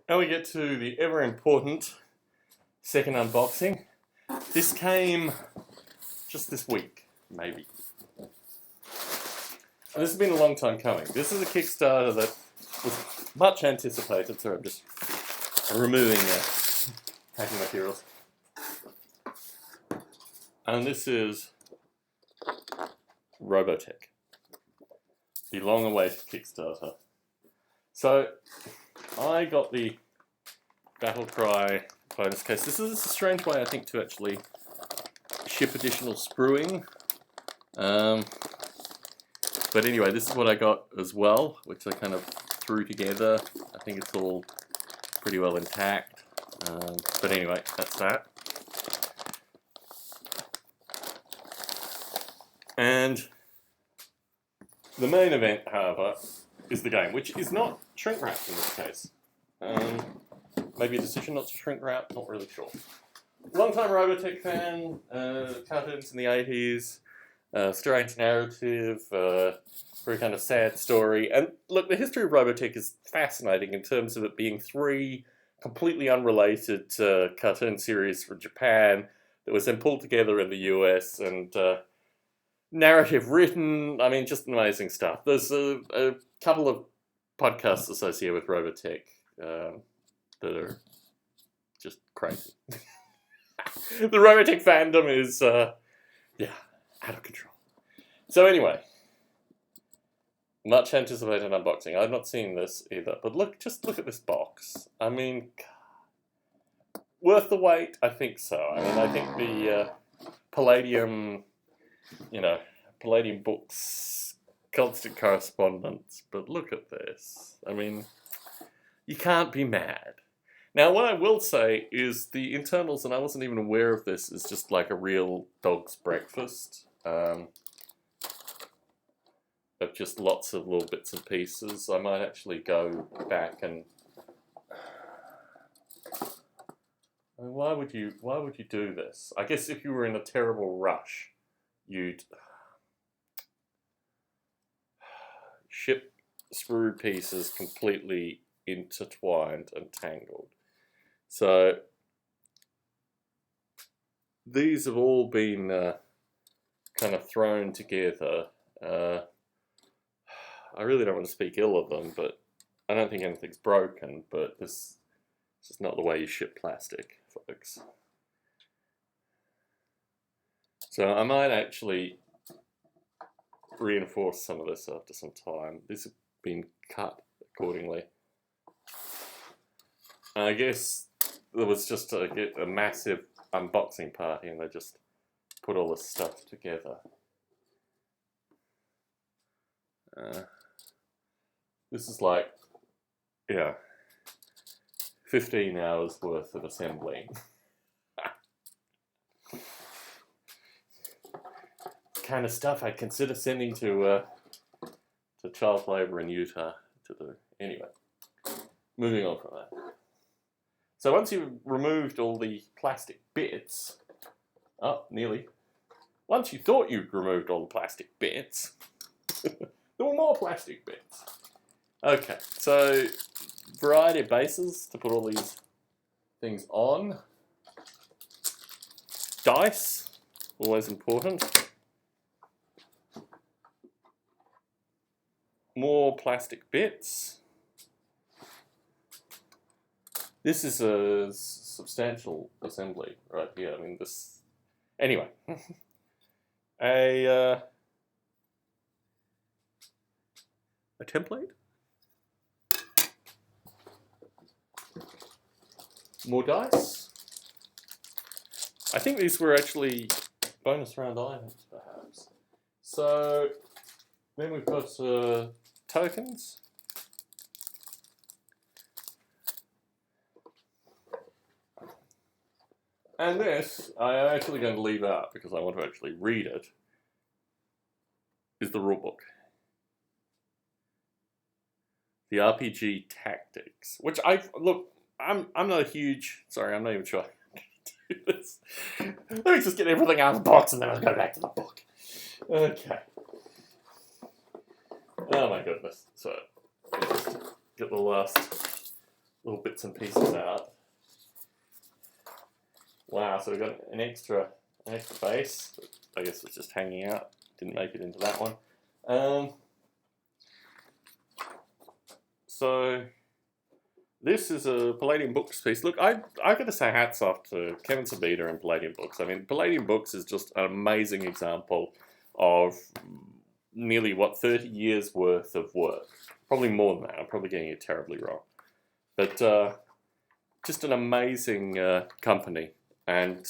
Now we get to the ever important second unboxing. This came just this week, maybe. And this has been a long time coming. This is a Kickstarter that was much anticipated, so I'm just removing packing materials. And this is Robotech, the long-awaited Kickstarter. So, I got the Battle Cry bonus case. This is a strange way, I think, to actually ship additional sprueing. But anyway, this is what I got as well, which I kind of threw together. I think it's all pretty well intact. But anyway, that's that. And the main event, however, is the game, which is not shrink wrapped in this case. Maybe a decision not to shrink wrap, not really sure. Long-time Robotech fan, cartoons in the 80s, strange narrative, very kind of sad story. And look, the history of Robotech is fascinating in terms of it being three completely unrelated cartoon series from Japan that was then pulled together in the US and narrative written. I mean, just amazing stuff. There's a couple of podcasts associated with Robotech that are just crazy. The Robotech fandom is, out of control. So anyway, much anticipated unboxing. I've not seen this either, but just look at this box. I mean, worth the wait? I think so. I mean, I think the Palladium, Palladium Books, constant correspondence, but look at this. I mean, you can't be mad. Now, what I will say is the internals, and I wasn't even aware of this, is just like a real dog's breakfast. Of just lots of little bits and pieces. I might actually go back and... Why would you do this? I guess if you were in a terrible rush, you'd ship sprue pieces completely intertwined and tangled. So these have all been kind of thrown together. I really don't want to speak ill of them, but I don't think anything's broken, but this is not the way you ship plastic, folks. So I might actually reinforce some of this after some time. This has been cut accordingly. I guess there was just a massive unboxing party and they just put all this stuff together. This is like, 15 hours worth of assembling. Kind of stuff I'd consider sending to child labor in Utah to do. Anyway, moving on from that. So once you've removed all the plastic bits, nearly. Once you thought you'd removed all the plastic bits, there were more plastic bits. Okay, so variety of bases to put all these things on. Dice, always important. More plastic bits. This is a substantial assembly right here. I mean, this... Anyway. A template. More dice. I think these were actually bonus round items, perhaps. So, then we've got tokens. And this, I'm actually going to leave out because I want to actually read it, is the rulebook. The RPG Tactics, which I'm not a huge, sorry, I'm not even sure I can do this. Let me just get everything out of the box and then I'll go back to the book. Okay. Oh my goodness. So, get the last little bits and pieces out. Wow, so we've got an extra base. I guess it's just hanging out. Didn't make it into that one. So this is a Palladium Books piece. Look, I got to say hats off to Kevin Sabita and Palladium Books. I mean, Palladium Books is just an amazing example of nearly, 30 years worth of work. Probably more than that. I'm probably getting it terribly wrong. But just an amazing company. And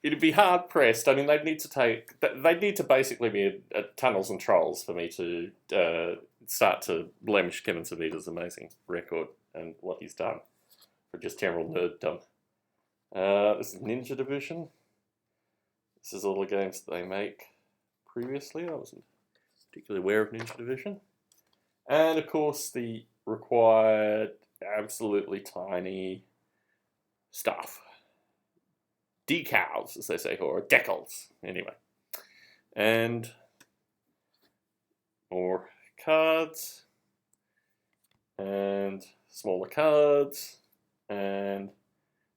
it'd be hard pressed. I mean, they'd need to basically be at Tunnels and Trolls for me to start to blemish Kevin Savita's amazing record and what he's done for just general nerddom. This is Ninja Division. This is all the games that they make previously. I wasn't particularly aware of Ninja Division. And of course, the required absolutely tiny stuff. Decals, as they say, or decals, anyway. And more cards, and smaller cards, and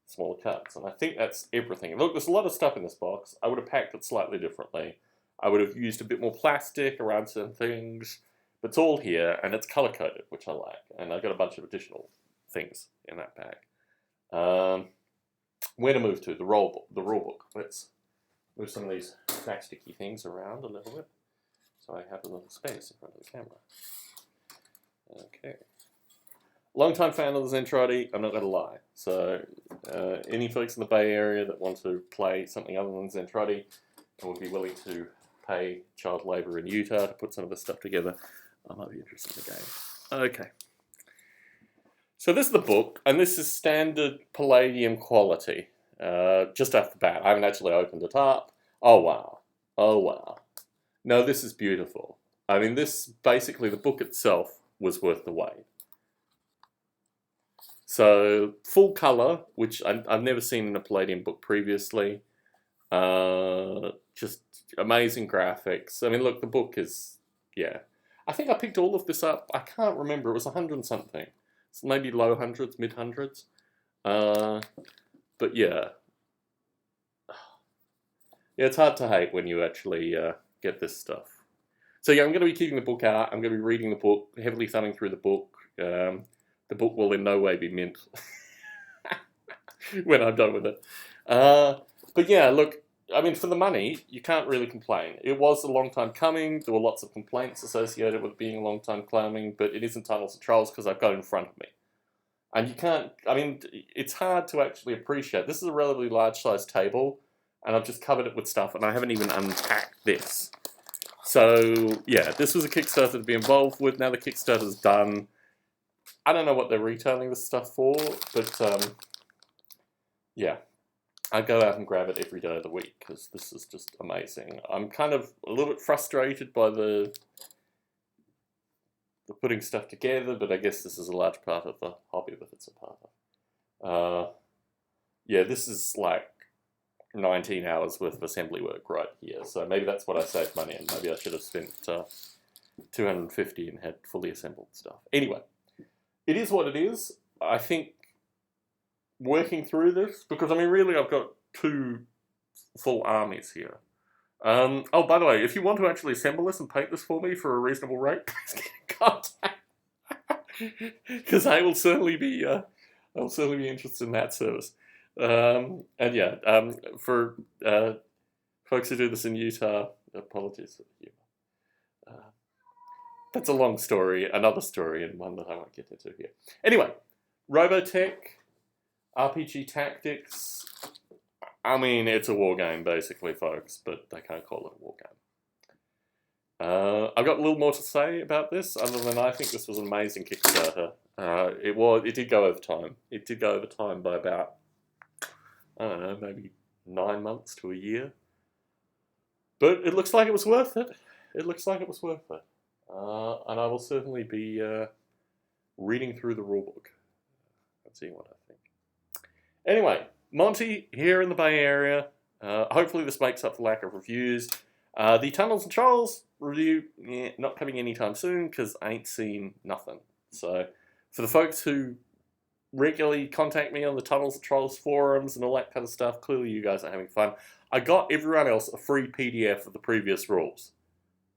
smaller cards. And I think that's everything. Look, there's a lot of stuff in this box. I would have packed it slightly differently. I would have used a bit more plastic around certain things, but it's all here, and it's color-coded, which I like. And I've got a bunch of additional things in that bag. Where to move to? The rule book. Let's move some of these plasticky things around a little bit so I have a little space in front of the camera. Okay. Long-time fan of the Zentradi, I'm not going to lie. So any folks in the Bay Area that want to play something other than Zentradi and would be willing to pay child labour in Utah to put some of this stuff together, I might be interested in the game. Okay. So this is the book, and this is standard Palladium quality. Just off the bat, I haven't actually opened it up. Oh wow. Oh wow. No, this is beautiful. I mean, basically the book itself was worth the wait. So, full colour, which I've never seen in a Palladium book previously. Just amazing graphics. I mean, look, the book is, yeah. I think I picked all of this up. I can't remember. It was 100 and something. It's maybe low hundreds, mid hundreds. But yeah. Yeah, it's hard to hate when you actually get this stuff. So yeah, I'm going to be keeping the book out. I'm going to be reading the book, heavily thumbing through the book. The book will in no way be mint when I'm done with it. But yeah, look, I mean, for the money, you can't really complain. It was a long time coming. There were lots of complaints associated with being a long time coming, but it isn't Tunnels and Trolls because I've got it in front of me. And you can't, I mean, it's hard to actually appreciate. This is a relatively large-sized table, and I've just covered it with stuff, and I haven't even unpacked this. So, yeah, this was a Kickstarter to be involved with. Now the Kickstarter's done. I don't know what they're retailing this stuff for, but, yeah. I go out and grab it every day of the week, because this is just amazing. I'm kind of a little bit frustrated by the putting stuff together, but I guess this is a large part of the hobby that it's a part of. Yeah, this is like 19 hours worth of assembly work right here, so maybe that's what I saved money on. Maybe I should have spent $250 and had fully assembled stuff. Anyway, it is what it is. I think working through this, because I mean really I've got two full armies here. Oh, by the way, if you want to actually assemble this and paint this for me for a reasonable rate, please get in contact. Because I will certainly be interested in that service. And yeah, for folks who do this in Utah, apologies for the humor. That's a long story, another story, and one that I won't get into here. Anyway, Robotech RPG Tactics. I mean, it's a war game, basically, folks, but they can't call it a war game. I've got a little more to say about this, other than I think this was an amazing Kickstarter. It did go over time. It did go over time by about, I don't know, maybe 9 months to a year. But it looks like it was worth it. It looks like it was worth it. And I will certainly be reading through the rulebook and seeing what I think. Anyway, Monty here in the Bay Area. Hopefully this makes up for lack of reviews. The Tunnels and Trolls review, not coming anytime soon because I ain't seen nothing. So For the folks who regularly contact me on the Tunnels of Trolls forums and all that kind of stuff, clearly you guys are having fun. I got everyone else a free PDF of the previous rules.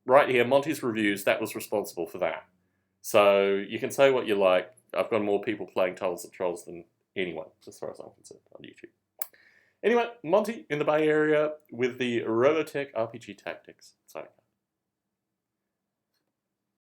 Right here, Monty's Reviews, that was responsible for that. So you can say what you like. I've got more people playing Tunnels of Trolls than anyone, as far as I'm concerned, on YouTube. Anyway, Monty in the Bay Area with the Robotech RPG Tactics. Signing out.